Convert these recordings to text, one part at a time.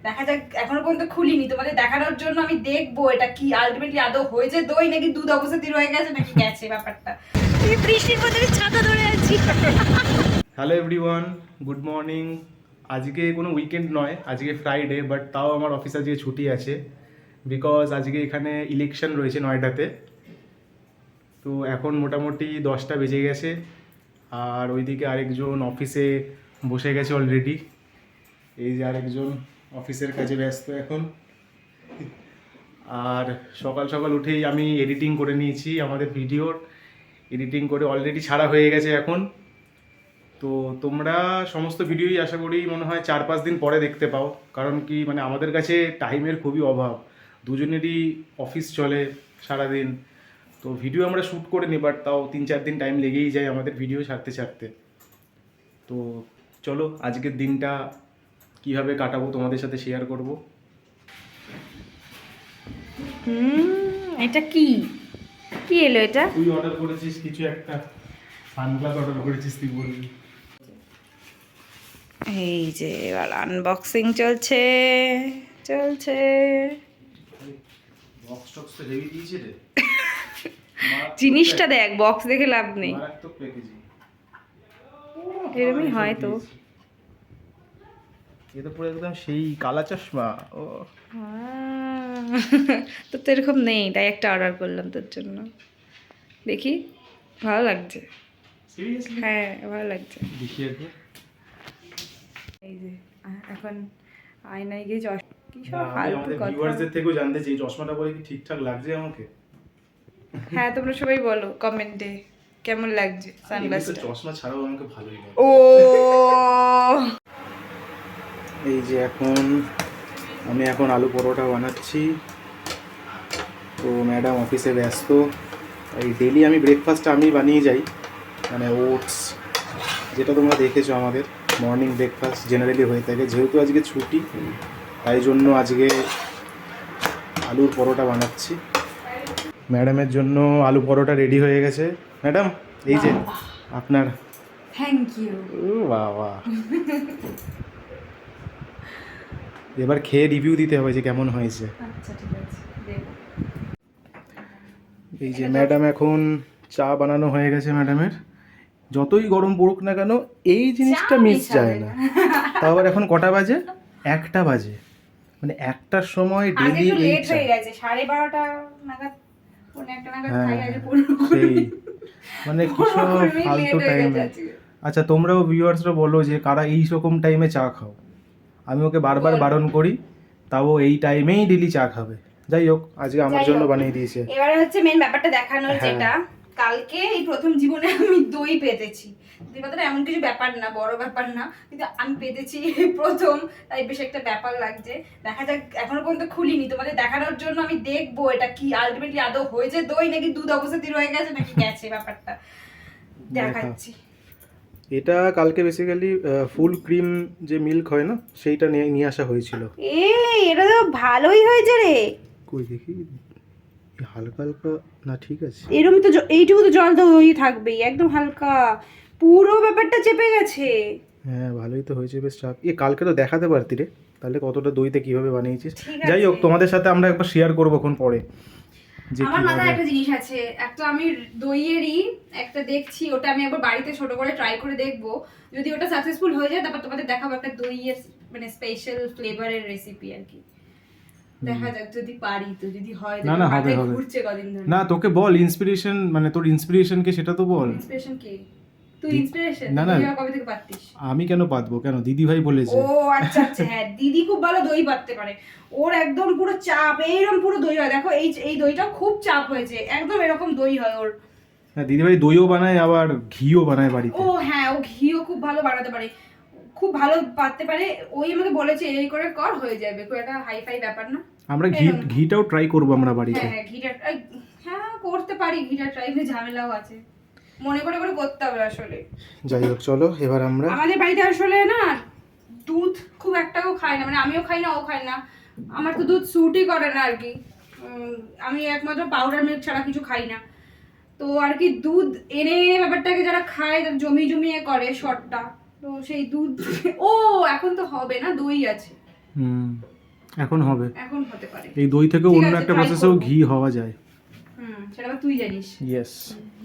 দেখা যাক, এখনো পর্যন্ত খুলিনি, তোমাদের দেখানোর জন্য আমি দেখবো এটা কি আলটিমেটলি আদৌ হয়েছে দই নাকি দুধ অবস্থিতি রয়ে গেছে নাকি গেছে ব্যাপারটা। এই বৃষ্টির মধ্যে আমি ছাতা ধরে আছি। Hello everyone, good morning. আজকে কোনো উইকেন্ড নয়, আজকে ফ্রাইডে, বাট তাও আমার অফিস আজকে ছুটি আছে বিকজ আজকে এখানে ইলেকশন রয়েছে নয়ডাতে। তো এখন মোটামুটি 10টা বেজে গেছে আর ওইদিকে আরেকজন অফিসে বসে গেছে অলরেডি। এই যে আরেকজন অফিসের কাজে ব্যস্ত এখন। আর সকাল সকাল উঠেই আমি এডিটিং করে নিয়েছি, আমাদের ভিডিওর এডিটিং করে অলরেডি ছাড়া হয়ে গেছে এখন। তো তোমরা সমস্ত ভিডিওই আশা করি মনে হয় 4-5 দিন পরে দেখতে পাও, কারণ কি মানে আমাদের কাছে টাইমের খুবই অভাব, দুজনেরই অফিস চলে সারাদিন। তো ভিডিও আমরা শ্যুট করে নিই, বাট তাও 3-4 দিন টাইম লেগেই যায় আমাদের ভিডিও ছাড়তে ছাড়তে। তো চলো আজকের দিনটা কীভাবে কাটাবো তোমাদের সাথে শেয়ার করব। এটা কি কি এলো এটা? তুই অর্ডার করেছিস কিছু একটা, সানগ্লাস অর্ডার করেছিস তুই বলবি। এই যে এবার আনবক্সিং চলছে চলছে। বক্স টক্স তো হেভি দিয়েছে রে। জিনিসটা দেখ, বক্স দেখে লাভ নেই, মারাত্মক প্যাকেজিং। এরকমই হয় তো। এ তো পুরো একদম সেই কালা চশমা। ও তো তো এরকম নেই, তাই একটা অর্ডার করলাম তোর জন্য। দেখি, ভালো লাগছে। সিরিয়াসলি? হ্যাঁ ভালো লাগছে। দেখি একবার। এই যে এখন আয়নায় গিয়ে কি সব আমি ফালতু আমাদের কথা। ভিউয়ারদের থেকেও জানতে চাই চশমাটা পরে কি ঠিকঠাক লাগছে আমাকে। হ্যাঁ তোমরা সবাই বলো কমেন্টে কেমন লাগছে এমনি তো সানগ্লাসটা। চশমা ছাড়াও আমাকে ভালোই লাগে। ও এই যে আমি এখন আলু পরোটা বানাচ্ছি। তো ম্যাডাম অফিসে ব্যস্ত, এই ডেলি আমি ব্রেকফাস্ট আমি বানিয়ে যাই, মানে ওটস, যেটা তোমরা দেখেছো আমাদের মর্নিং ব্রেকফাস্ট জেনারেলি হয়ে থাকে। যেহেতু আজকে ছুটি তাই জন্য আজকে আলুর পরোটা বানাচ্ছি। ম্যাডামের জন্য আলু পরোটা রেডি হয়ে গেছে। ম্যাডাম এই যে আপনার। Thank you. ও বাবা, এবার খেয়ে রিভিউ দিতে হবে যে কেমন হয়েছে। আচ্ছা ঠিক আছে, দেব। এই যে ম্যাডাম এখন চা বানানো হয়ে গেছে ম্যাডামের। যতই গরম পড়ুক না কেন এই জিনিসটা মিস যায় না। তাও আবার এখন কটা বাজে? 1টা বাজে, মানে 1টার সময় ডেলি এই লেট চা। হয়ে গেছে, 12:30 নাগাদ, 1:45 নাগাদ হ্যাঁ খাই আছে পুরো। সেই মানে কিছু ফালতু টাইমে। আচ্ছা তোমরাও ভিউয়ার্সরা বলো যে কারা এই রকম টাইমে চা খাও। আমি ওকে বারবার বারণ করি, তাও এই টাইমেই ডেলি চা খাবে। যাই হোক আজকে আমার জন্য বানিয়ে দিয়েছে। এবারে হচ্ছে মেন ব্যাপারটা দেখানোর, হ্যাঁ। যেটা কালকে এই প্রথম জীবনে আমি দই পেতেছি। দই পাতাটা এমন কিছু ব্যাপার না, বড় ব্যাপার না, কিন্তু আমি পেতেছি প্রথম, তাই বেশ একটা ব্যাপার লাগছে। দেখা যাক, এখনো পর্যন্ত খুলিনি, তোমাদের দেখানোর জন্য আমি দেখবো এটা কি আলটিমেটলি আদৌ হয়েছে দই নাকি দুধ অবস্থিতি রয়ে গেছে নাকি গেছে ব্যাপারটা দেখাচ্ছি। এটা কালকে বেসিক্যালি ফুল ক্রিম যে মিল্ক হয় না, সেইটা নিয়ে আসা হয়েছিল। এটা তো ভালোই হয়েছে রে। কই দেখি, হালকা হালকা না, ঠিক আছে। এরকম তো এইটুকু তো জল তো ওই থাকবেই, একদম হালকা, পুরো ব্যাপারটা চেপে গেছে। হ্যাঁ ভালোই তো হয়েছে, বেশ চাপ। কালকে তো দেখাতে পারতি রে, তাহলে কতটা দইতে কিভাবে বানিয়েছিস। যাই হোক তোমাদের সাথে আমরা একবার শেয়ার করবো এখন পরে যে আমার মাথায় কিভাবে। একটা জিনিস আছে, একটা আমি দইয়েরই একটা দেখছি, ওটা আমি একবার বাড়িতে ছোট করে ট্রাই করে দেখবো। যদি ওটা সাকসেসফুল হয়ে যায় তারপর তোমাদের দেখাবো একটা দইয়ের মানে স্পেশাল ফ্লেভারের রেসিপি আর কি। দেখা যাক যদি পারি, তো যদি হয় না না হবে হবে। ঘুরছে কদিন ধরে। না তোকে বল ইন্সপিরেশন, মানে তোর ইন্সপিরেশন কে সেটা তো বল। ইন্সপিরেশন কে? তুই ইন্সপিরেশন? না না, তুই কবে থেকে পারতিস? আমি কেন পাতবো, কেন দিদি ভাই বলেছে। ও আচ্ছা আচ্ছা, হ্যাঁ দিদি খুব ভালো দই পাততে পারে। ওর একদম পুরো চাপ, এইরকম পুরো দই হয়। দেখো এই দইটা খুব চাপ হয়েছে, একদম এরকম দই হয় ওর। হ্যাঁ দিদি ভাই দইও বানায় আবার ঘিও বানায় বাড়িতে। ও হ্যাঁ, ও ঘিও খুব ভালো বানাতে পারে, খুব ভালো পাততে পারে। ওই আমাকে বলেছে এই করে কর, হয়ে যাবে, খুব একটা হাই ফাই ব্যাপার না। আমরা ঘিটাও ট্রাই করবো আমরা বাড়িতে। হ্যাঁ ঘিটা হ্যাঁ করতে পারি, ঘিটা ট্রাই, ঝামেলাও আছে, মনে করে করে করতে হবে আসলে। যাই হোক চলো এবার আমরা। আমাদের বাড়িতে আসলে না দুধ খুব একটাও খায় না, মানে আমিও খাই না, ও খায় না। আমার তো দুধ স্যুটই করে না আর কি। আমি একমাত্র পাউডার মিল্ক ছাড়া কিছু খাই না। তো আর কি দুধ এনে ব্যাপারটাকে যারা খায় তারা জমিয়ে করে শর্টটা, তো সেই দুধ ও এখন তো হবে না, দই আছে। এখন হবে, এখন হতে পারে। এই দই থেকে ঠিক অন্য আছে, একটা try প্রসেসেও করবো। ঘি হওয়া যায়। সেটা আবার তুই জানিস। ইয়েস,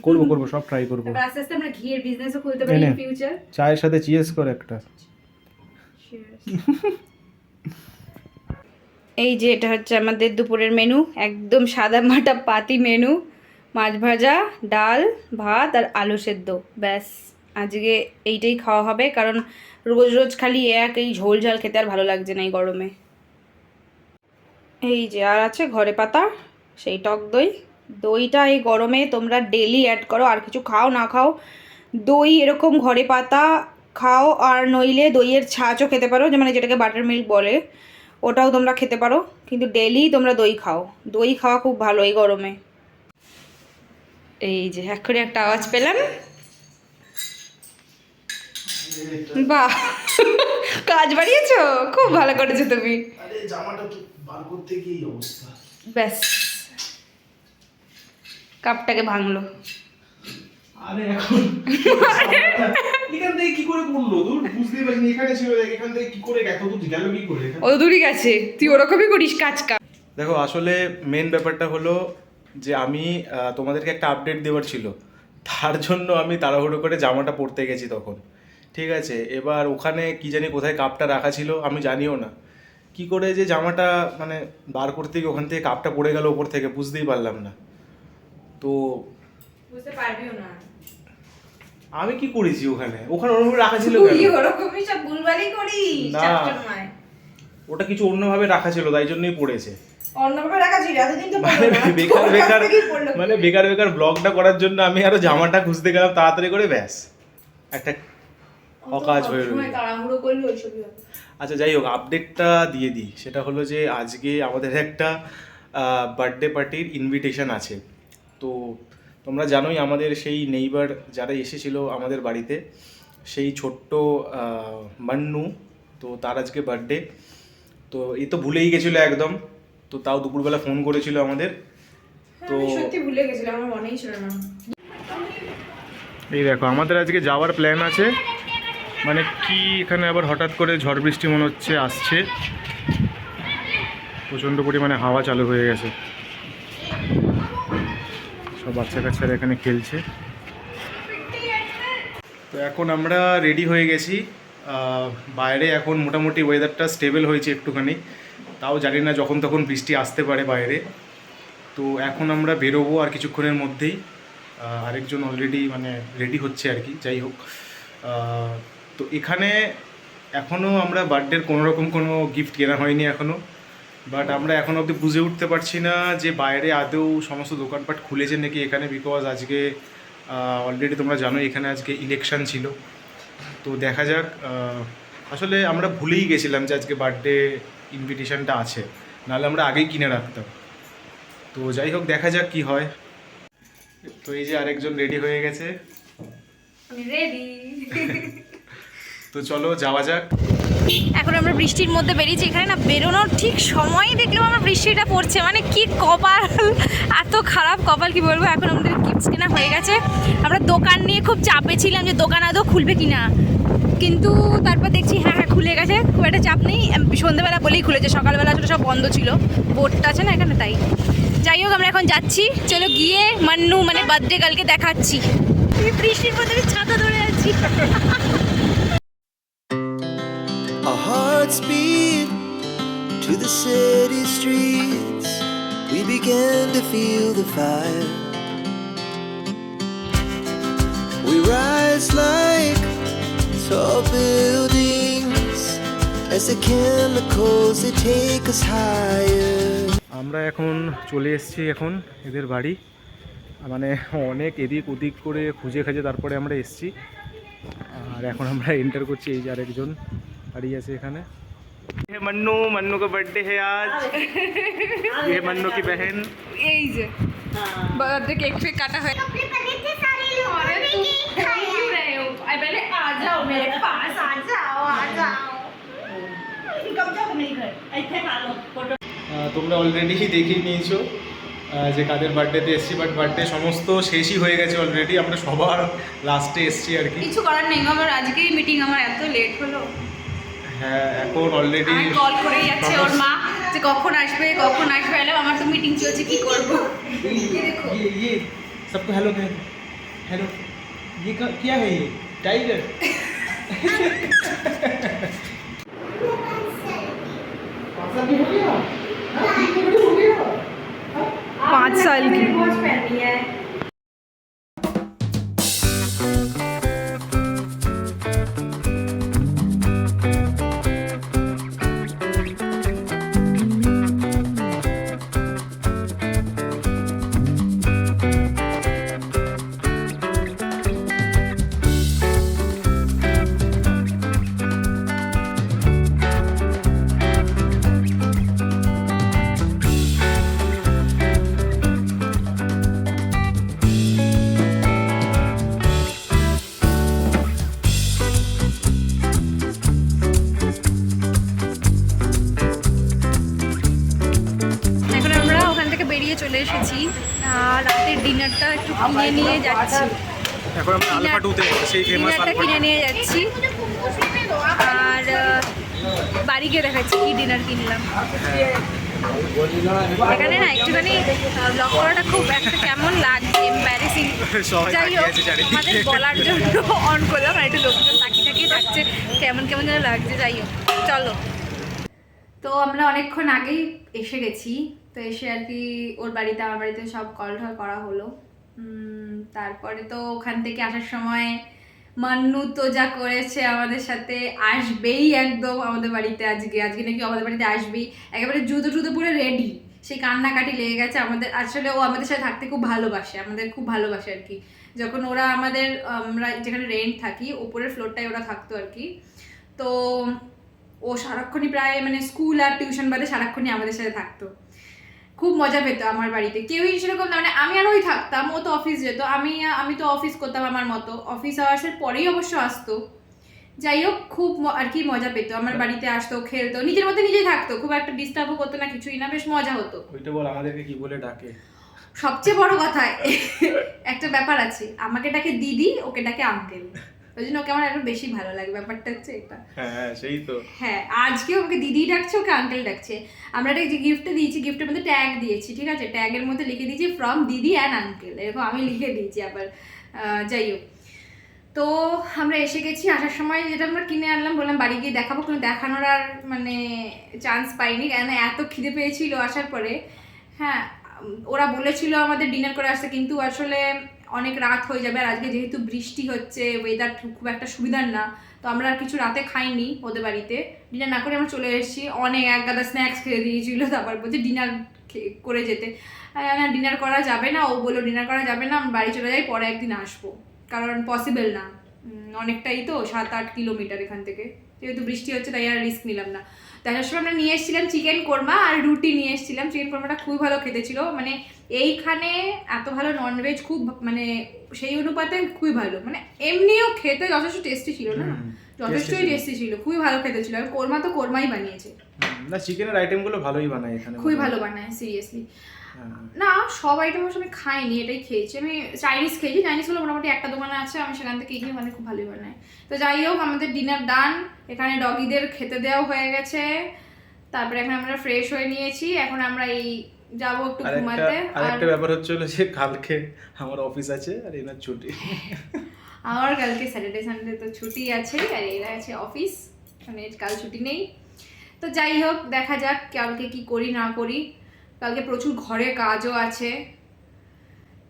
করবো সব ট্রাই করবো। তারপর আস্তে আস্তে আমরা ঘিয়ের বিজনেসও খুলতে পারি নে, ইন নে। ফিউচার। চায়ের সাথে চিয়ার্স কর একটা। এই যে এটা হচ্ছে আমাদের দুপুরের মেনু, একদম সাদা মাটা পাতি মেনু, মাছ ভাজা, ডাল, ভাত আর আলু সেদ্ধ, ব্যাস। আজকে এইটাই খাওয়া হবে, কারণ রোজ রোজ খালি এই ঝোল ঝাল খেতে আর ভালো লাগছে না এই গরমে। এই যে আর আছে ঘরে পাতা সেই টক দই। দইটা এই গরমে তোমরা ডেলি অ্যাড করো, আর কিছু খাও না খাও দই এরকম ঘরে পাতা খাও, আর নইলে দইয়ের ছাঁচও খেতে পারো, যে মানে যেটাকে বাটার মিল্ক বলে, ওটাও তোমরা খেতে পারো, কিন্তু ডেলি তোমরা দই খাও। দই খাওয়া খুব ভালো এই গরমে। এই যে এক্ষুনি একটা আওয়াজ পেলাম, বাহ কাজ বাড়িয়েছো, খুব ভালো করেছো তুমি। আরে জামাটা তো বার করতে গিয়ে এই অবস্থা। ব্যাস, কাপটাকে ভাঙলো। আরে এখন এখান থেকে কি করে পড়লো? দূর বুঝতেই পারিনি, এখানে ছিল, এখান থেকে কি করে এত দূর গেল কি করে? ও দূরই গেছে, তুই ওরকমই করিস কাজ। দেখো আসলে মেন ব্যাপারটা হলো যে আমি তোমাদেরকে একটা আপডেট দেওয়ার ছিল, তার জন্য আমি তাড়াহুড়ো করে জামাটা পরতে গেছি তখন, ঠিক আছে? এবার ওখানে কি জানি কোথায় কাপটা রাখা ছিল, আমি জানিও না কি করে যে জামাটা মানে বার করতে গিয়ে ওখান থেকে কাপটা পড়ে গেল ওপর থেকে, বুঝতেই পারলাম না। তো বুঝতে পারবিও না আমি কি করেছি ওখানে ওরকম রাখা ছিল কেন? তুই ওরকমই সব ভুলভালই করিস না। সবসময়। ওটা কিছু অন্যভাবে রাখা ছিল, তাই জন্যই পড়েছে। অন্যভাবে রাখা ছিল, এতদিন তো মানে পড়লো না। বেকার তোর কাছ বেকার থেকেই পড়লো। মানে বেকার বেকার ব্লগটা করার জন্য আমি আরো জামাটা খুঁজতে গেলাম তাড়াতাড়ি করে, ব্যাস একটা অকাজ হয়ে রইল। সবসময় তাড়াহুড়ো করলে ওইসবই হবে। আচ্ছা যাই হোক, আপডেটটা দিয়ে দিই। সেটা হলো যে আজকে আমাদের একটা বার্থডে পার্টির ইনভিটেশন আছে। তো তোমরা জানোই আমাদের সেই নেইবার যারা এসেছিল আমাদের বাড়িতে, সেই ছোট্ট মান্নু, তো তার আজকে বার্থডে। তো এই তো ভুলেই গেছিলো একদম, তো তাও দুপুরবেলা ফোন করেছিল আমাদের। তো আমি সত্যি ভুলে গেছিলাম, আমার মনেই ছিল না। এই দেখো আমাদের আজকে যাওয়ার প্ল্যান আছে, মানে কি এখানে আবার হঠাৎ করে ঝড় বৃষ্টি মনে হচ্ছে আসছে, প্রচণ্ড পরিমাণে হাওয়া চালু হয়ে গেছে, সব বাচ্চা কাচ্চারা এখানে খেলছে। তো এখন আমরা রেডি হয়ে গেছি, বাইরে এখন মোটামুটি ওয়েদারটা স্টেবল হয়েছে একটুখানি, তাও জানি না যখন তখন বৃষ্টি আসতে পারে বাইরে। তো এখন আমরা বেরোবো আর কিছুক্ষণের মধ্যেই, আরেকজন অলরেডি মানে রেডি হচ্ছে আর কি। যাই হোক, তো এখানে এখনও আমরা বার্থডের কোনোরকম কোনো গিফট কেনা হয়নি এখনও, বাট আমরা এখনও অবধি বুঝে উঠতে পারছি না যে বাইরে আদৌ সমস্ত দোকানপাট খুলেছে নাকি এখানে, বিকজ আজকে অলরেডি তোমরা জানো এখানে আজকে ইলেকশন ছিল। তো দেখা যাক, আসলে আমরা ভুলেই গেছিলাম যে আজকে বার্থডে ইনভিটেশনটা আছে, নাহলে আমরা আগেই কিনে রাখতাম। তো যাই হোক, দেখা যাক কি হয়। তো এই যে আরেকজন রেডি হয়ে গেছে, আমি রেডি। তো চলো যাওয়া যাক। এখন আমরা বৃষ্টির মধ্যে বেরিয়েছি, এখানে না বেরোনোর ঠিক সময়ই দেখলাম আমরা বৃষ্টিটা পড়ছে, মানে কি কপাল, এত খারাপ কপাল কি বলবো। এখন আমাদের গিফটস কেনা হয়ে গেছে, আমরা দোকান নিয়ে খুব চাপে ছিলাম যে দোকান আদৌ খুলবে কিনা, কিন্তু তারপর দেখছি হ্যাঁ খুলে গেছে, খুব একটা চাপ নেই। সন্ধ্যেবেলা বলেই খুলেছে, সকালবেলা আসলে সব বন্ধ ছিল, বোর্ডটা আছে না এখানে, তাই। যাই হোক আমরা এখন যাচ্ছি, চলো গিয়ে মান্নু মানে বার্থডে গার্লকে দেখাচ্ছি। বৃষ্টির মধ্যে আমি ছাতা ধরে আছি। Our hearts beat to the city streets. We began to feel the fire. We rise like tall buildings as the chemicals they take us higher. আমরা এখন চলে এসেছি এখন এদের বাড়ি, মানে অনেক এদিক ওদিক করে খুঁজে খাজে তারপরে আমরা এসেছি, আর এখন আমরা এন্টার করছি। এই যে আরেকজন দাঁড়িয়ে আছে এখানে, मन्नू का बर्थडे है आज, ये मन्नू की बहन। এই যে বার্থডে কেক ফেক কাটা হয়। पहले आ जाओ मेरे पास, आ जाओ, आ जाओ। कब जाओ मेरे घर? ऐसे खा लो फोटो। তোমরা অলরেডি দেখেই নিয়েছো যে কাদের বার্থডেতে এসেছি, বাট বার্থডে সমস্ত শেষই হয়ে গেছে অলরেডি, আমরা সবার লাস্টে এসেছি আর কি। কিছু করার নেই, আমার আজকেই মিটিং, আমার এত লেট হলো। হ্যাঁ এখন অলরেডি আমি কল করেই যাচ্ছে ওর মা যে কখন আসবে এলাম আমার তো মিটিং চলছে কি করব ये सबको हेलो कह हेलो ये क्या है ये टाइगर 5 साल की वॉच पहनी है। এখন আমরা ওখান থেকে বেরিয়ে চলে এসেছি আর রাতের ডিনারটা একটু কিনে নিয়ে যাচ্ছি এখন আমরা আলফা 2 তে সেই ফেমাস ডিনারটা আলফা কিনে নিয়ে যাচ্ছি আর বাড়ি গিয়ে দেখাচ্ছি কি ডিনার কিনলাম এখানে না একটুখানি ব্লগ করাটা খুব একটা কেমন লাগছে এম্বারেসিং সবাই যাই তাকিয়ে হোক আছে চারিদিকে। আমাদের বলার জন্য অন করলাম আর একটু লোকজন তাকিয়ে থাকছে কেমন কেমন যেন লাগছে যাই হোক চলো তো আমরা অনেকক্ষণ আগেই এসে গেছি তো এসে আর কি ওর বাড়িতে আমার বাড়িতে সব কল ঠল করা হলো তারপরে তো ওখান থেকে আসার সময় মান্নু তো যা করেছে আমাদের সাথে আসবেই একদম আমাদের বাড়িতে আজকে নাকি আমাদের বাড়িতে আসবেই একেবারে জুতো টুতো পুরো রেডি সেই কান্নাকাটি লেগে গেছে আমাদের আসলে ও আমাদের সাথে থাকতে খুব ভালোবাসে আমাদের খুব ভালোবাসে আর কি যখন ওরা আমরা যেখানে রেন্ট থাকি উপরের ফ্লোরটায় ওরা থাকতো আর কি তো ও সারাক্ষণই প্রায় মানে স্কুল আর টিউশন বাদে সারাক্ষণই আমাদের সাথে থাকতো খুব মজা পেতো আমার বাড়িতে কেউই সেরকম না মানে আমি আর ওই থাকতাম ও তো অফিস যেত আমি তো অফিস করতাম আমার মতো অফিস আওয়ার্সের পরেই অবশ্য আসতো যাই হোক খুব আর কি মজা পেতো আমার বাড়িতে আসতো খেলতো নিজের মধ্যে নিজেই থাকতো খুব একটা ডিস্টার্বও করতো না কিছুই না বেশ মজা হতো ওইটা বল আমাদেরকে কি বলে ডাকে সবচেয়ে বড় কথা একটা ব্যাপার আছে আমাকে ডাকে দিদি ওকে ডাকে আঙ্কেল ওই জন্য ওকে আমার আরো বেশি ভালো লাগে ব্যাপারটা হচ্ছে এটা হ্যাঁ সেই তো হ্যাঁ আজকে ওকে দিদি ডাকছে ওকে আঙ্কেল ডাকছে আমরা একটা যে গিফট দিয়েছি গিফটের মধ্যে ট্যাগ দিয়েছি ঠিক আছে ট্যাগের মধ্যে লিখে দিয়েছি ফ্রম দিদি অ্যান্ড আঙ্কেল এরকম আমি লিখে দিয়েছি আবার যাই হোক তো আমরা এসে গেছি আসার সময় যেটা আমরা কিনে আনলাম বললাম বাড়ি গিয়ে দেখাবো কোনো দেখানোর আর মানে চান্স পাইনি কেন এত খিদে পেয়েছিল আসার পরে হ্যাঁ ওরা বলেছিল আমাদের ডিনার করে আসতে কিন্তু আসলে অনেক রাত হয়ে যাবে আর আজকে যেহেতু বৃষ্টি হচ্ছে ওয়েদার খুব একটা সুবিধার না তো আমরা আর কিছু রাতে খাইনি ওদের বাড়িতে ডিনার না করে আমরা চলে এসেছি অনেক এক গাদা স্ন্যাক্স খেয়ে দিয়েছিল তারপর বলছে ডিনার করে যেতে না ডিনার করা যাবে না ও বললো ডিনার করা যাবে না আমি বাড়ি চলে যাই পরে একদিন আসবো কারণ পসিবল না অনেকটাই তো 7-8 কিলোমিটার এখান থেকে যেহেতু বৃষ্টি হচ্ছে তাই আর রিস্ক নিলাম না তার সময় আমরা নিয়ে এসেছিলাম চিকেন কোরমা আর রুটি নিয়ে এসেছিলাম চিকেন কোরমাটা খুবই ভালো খেতে ছিল মানে এইখানে এত ভালো ননভেজ খুব মানে সেই অনুপাতে খুবই ভালো মানে এমনিও খেতে যথেষ্ট টেস্টি ছিল না যথেষ্টই টেস্টি ছিল খুবই ভালো খেতে ছিল আর কোরমা তো কোরমাই বানিয়েছে না চিকেনের আইটেমগুলো ভালোই বানায় এখানে খুবই ভালো বানায় সিরিয়াসলি না সব আইটেম অবশ্য আমি খাইনি এটাই খেয়েছি আমি চাইনিজ খেয়েছি চাইনিজগুলো মোটামুটি একটা দোকানে আছে আমি সেখান থেকে গিয়ে মানে খুব ভালোই বানায় তো যাই হোক আমাদের ডিনার ডান এখানে ডগিদের খেতে দেওয়া হয়ে গেছে তারপরে এখন আমরা ফ্রেশ হয়ে নিয়েছি এখন আমরা এই যাবো একটু ঘুমাতে আর আরেকটা ব্যাপার হচ্ছে যে কালকে আমার অফিস আছে আর এনার ছুটি আমার কালকে স্যাটারডে সানডে তো ছুটি আছে আর এরা আছে অফিস মানে কাল ছুটি নেই তো যাই হোক দেখা যাক কালকে কি করি না করি কালকে প্রচুর ঘরে কাজও আছে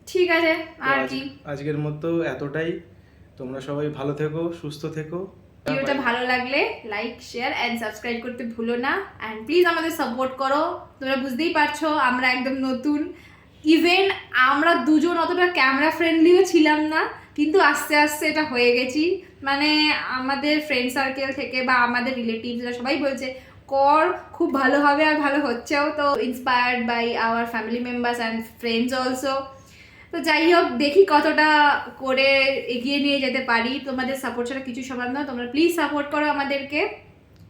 ঠিক আছে আর কি আজকের মতো এতটাই তোমরা সবাই ভালো থেকো সুস্থ থেকো ভিডিওটা ভালো লাগলে লাইক শেয়ার এন্ড সাবস্ক্রাইব করতে ভুলো না এন্ড প্লিজ আমাদের সাপোর্ট করো তোমরা বুঝতেই পারছো আমরা একদম নতুন ইভেন আমরা দুজন অতটা ক্যামেরা ফ্রেন্ডলিও ছিলাম না কিন্তু আস্তে আস্তে এটা হয়ে গেছি মানে আমাদের ফ্রেন্ড সার্কেল থেকে বা আমাদের রিলেটিভসরা সবাই বলছে কর খুব ভালো হবে আর ভালো হচ্ছেও তো inspired by our family members and friends also তো যাই হোক দেখি কতটা করে এগিয়ে নিয়ে যেতে পারি তোমাদের সাপোর্ট ছাড়া কিছু সম্ভব না তোমরা প্লিজ সাপোর্ট করো আমাদেরকে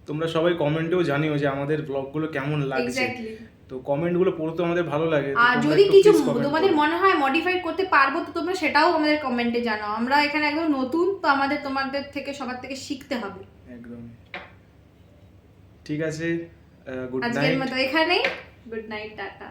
তোমরা সবাই কমেন্টেও জানিও যে আমাদের ব্লগগুলো কেমন লাগছে এক্স্যাক্টলি তো কমেন্টগুলো পড়তে আমাদের ভালো লাগে আর যদি কিছু তোমাদের মনে হয় মডিফাই করতে পারবো তো তোমরা সেটাও আমাদের কমেন্টে জানাও আমরা এখানে একদম নতুন তো আমাদের তোমাদের থেকে সবার থেকে শিখতে হবে একদম ঠিক আছে, গুড আজকের নাইট। মতো এখানেই, গুড নাইট, টাটা।